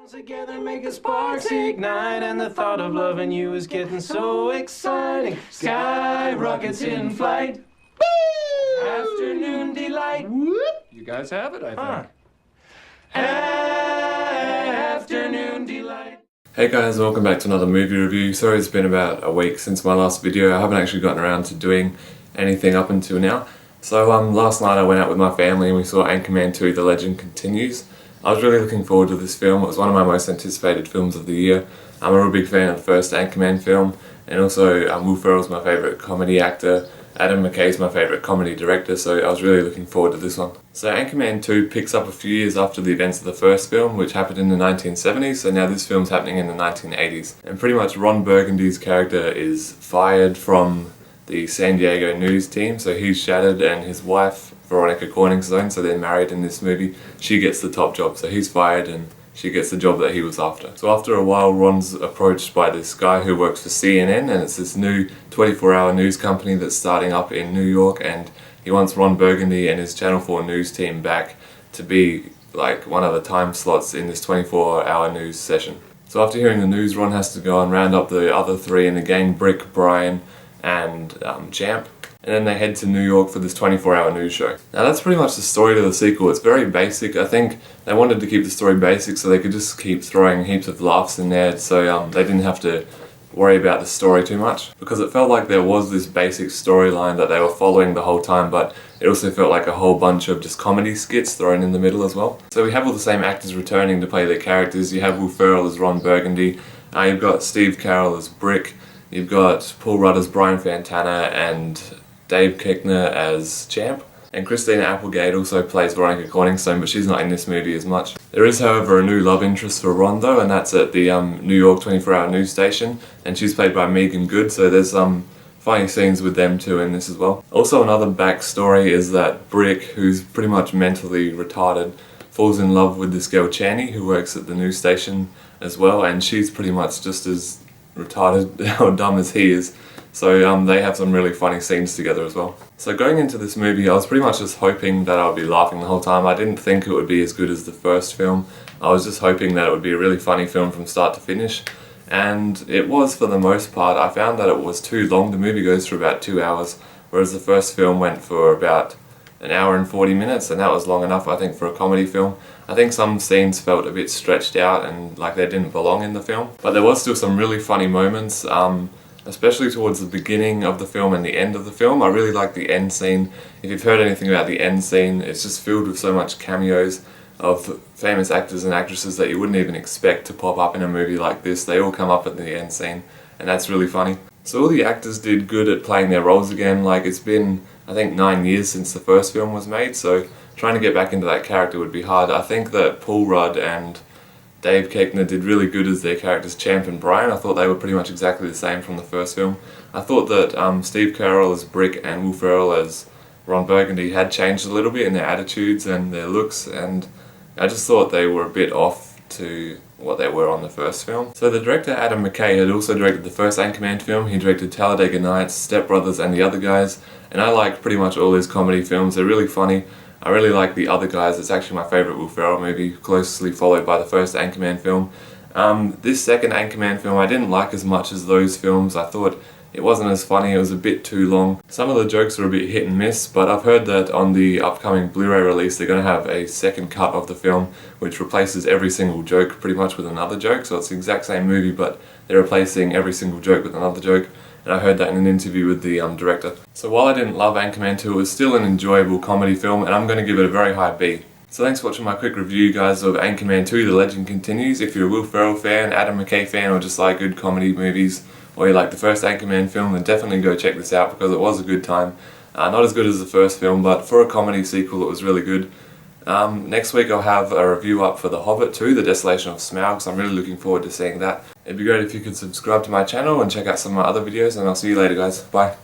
Together make a sparks ignite, and the thought of loving you is getting so exciting. Sky rockets in flight. Woo! Afternoon delight. Whoop. You guys have it, I think. Afternoon delight. Hey guys, welcome back to another movie review. Sorry it's been about a week since my last video. I haven't actually gotten around to doing anything up until now. So last night I went out with my family and we saw Anchorman 2 The Legend Continues. I was really looking forward to this film. It was one of my most anticipated films of the year. I'm a real big fan of the first Anchorman film, and also Will Ferrell's my favourite comedy actor. Adam McKay's my favourite comedy director, so I was really looking forward to this one. So Anchorman 2 picks up a few years after the events of the first film, which happened in the 1970s, so now this film's happening in the 1980s. And pretty much Ron Burgundy's character is fired from the San Diego news team, so he's shattered, and his wife, Veronica Koechner, so they're married in this movie, she gets the top job, so he's fired and she gets the job that he was after. So after a while, Ron's approached by this guy who works for CNN, and it's this new 24-hour news company that's starting up in New York, and he wants Ron Burgundy and his Channel 4 news team back to be like one of the time slots in this 24-hour news session. So after hearing the news, Ron has to go and round up the other three in the gang, Brick, Brian and Champ. And then they head to New York for this 24-hour news show. Now that's pretty much the story to the sequel. It's very basic. I think they wanted to keep the story basic so they could just keep throwing heaps of laughs in there, so they didn't have to worry about the story too much. Because it felt like there was this basic storyline that they were following the whole time, but it also felt like a whole bunch of just comedy skits thrown in the middle as well. So we have all the same actors returning to play their characters. You have Will Ferrell as Ron Burgundy, you've got Steve Carell as Brick, you've got Paul Rudd as Brian Fantana, and Dave Koechner as Champ. And Christina Applegate also plays Veronica Koechner, but she's not in this movie as much. There is, however, a new love interest for Ron though, and that's at the New York 24-hour news station, and she's played by Meagan, so there's some funny scenes with them too in this as well. Also, another backstory is that Brick, who's pretty much mentally retarded, falls in love with this girl Channy, who works at the news station as well, and she's pretty much just as retarded or dumb as he is. So they have some really funny scenes together as well. So going into this movie, I was pretty much just hoping that I'd be laughing the whole time. I didn't think it would be as good as the first film. I was just hoping that it would be a really funny film from start to finish. And it was for the most part. I found that it was too long. The movie goes for about 2 hours, whereas the first film went for about an hour and 40 minutes, and that was long enough, I think, for a comedy film. I think some scenes felt a bit stretched out and like they didn't belong in the film. But there was still some really funny moments. Especially towards the beginning of the film and the end of the film. I really like the end scene. If you've heard anything about the end scene, it's just filled with so much cameos of famous actors and actresses that you wouldn't even expect to pop up in a movie like this. They all come up at the end scene, and that's really funny. So all the actors did good at playing their roles again. Like, it's been, I think, 9 years since the first film was made, so trying to get back into that character would be hard. I think that Paul Rudd and Dave Koechner did really good as their characters Champ and Brian. I thought they were pretty much exactly the same from the first film. I thought that Steve Carell as Brick and Will Ferrell as Ron Burgundy had changed a little bit in their attitudes and their looks, and I just thought they were a bit off to what they were on the first film. So the director Adam McKay had also directed the first Anchorman film. He directed Talladega Nights, Step Brothers and The Other Guys, and I like pretty much all his comedy films. They're really funny. I really like The Other Guys. It's actually my favourite Will Ferrell movie, closely followed by the first Anchorman film. This second Anchorman film I didn't like as much as those films. I thought it wasn't as funny, it was a bit too long. Some of the jokes were a bit hit and miss, but I've heard that on the upcoming Blu-ray release they're going to have a second cut of the film which replaces every single joke pretty much with another joke. So it's the exact same movie, but they're replacing every single joke with another joke. And I heard that in an interview with the director. So while I didn't love Anchorman 2, it was still an enjoyable comedy film, and I'm going to give it a very high B. So thanks for watching my quick review, guys, of Anchorman 2 The Legend Continues. If you're a Will Ferrell fan, Adam McKay fan, or just like good comedy movies, or you like the first Anchorman film, then definitely go check this out because it was a good time. Not as good as the first film, but for a comedy sequel it was really good. Next week I'll have a review up for The Hobbit 2, The Desolation of Smaug, so I'm really looking forward to seeing that. It'd be great if you could subscribe to my channel and check out some of my other videos, and I'll see you later, guys. Bye.